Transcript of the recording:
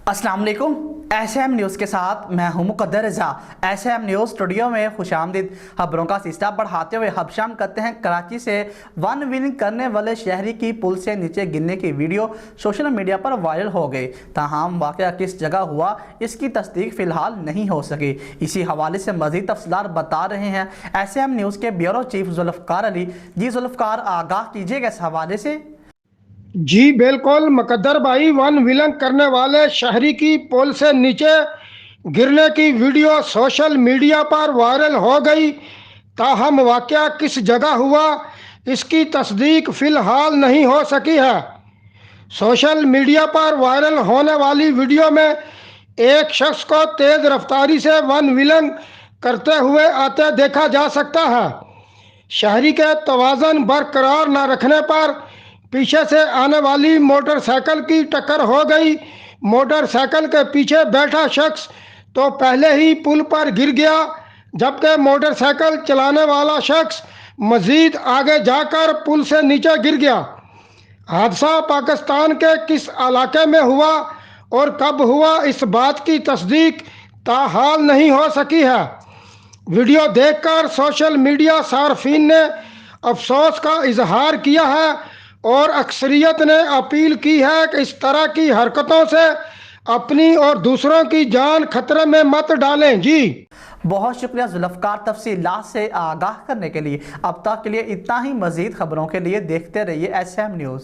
अस्सलाम वालेकुम। SM news के साथ मैं हूं मुकद्दर रज़ा। एसएम न्यूज़ स्टूडियो में खुशामदीद। खबरों का सिलसिला बढ़ाते हुए हबशाम करते हैं। कराची से वन व्हीलिंग करने वाले शहरी की पुल से नीचे गिरने की वीडियो सोशल मीडिया पर वायरल हो गई। ताहम वाक़या किस जगह हुआ इसकी तस्दीक फ़िलहाल नहीं हो सकी। इसी हवाले से मज़ीद तफसीलात बता रहे हैं एसएम न्यूज़ के ब्यूरो चीफ जुल्फ़कार अली। जी जुल्फ़कार, आगाह कीजिएगा इस हवाले से। जी बिल्कुल मुकद्दर भाई, वन व्हीलिंग करने वाले शहरी की पुल से नीचे गिरने की वीडियो सोशल मीडिया पर वायरल हो गई। ताहम वाक़या किस जगह हुआ इसकी तस्दीक फ़िलहाल नहीं हो सकी है। सोशल मीडिया पर वायरल होने वाली वीडियो में एक शख्स को तेज़ रफ्तारी से वन व्हीलिंग करते हुए आते देखा जा सकता है। शहरी के तवाज़न बरकरार न रखने पर पीछे से आने वाली मोटरसाइकिल की टक्कर हो गई। मोटरसाइकिल के पीछे बैठा शख्स तो पहले ही पुल पर गिर गया, जबकि मोटरसाइकिल चलाने वाला शख्स मजीद आगे जाकर पुल से नीचे गिर गया। हादसा पाकिस्तान के किस इलाके में हुआ और कब हुआ, इस बात की तस्दीक ताहाल नहीं हो सकी है। वीडियो देखकर सोशल मीडिया सार्फिन ने अफसोस का इजहार किया है और अक्सरियत ने अपील की है कि इस तरह की हरकतों से अपनी और दूसरों की जान खतरे में मत डालें। जी बहुत शुक्रिया जुल्फ़कार, तफसीलात से आगाह करने के लिए। अब तक के लिए इतना ही। मज़ीद खबरों के लिए देखते रहिए एसएम न्यूज़।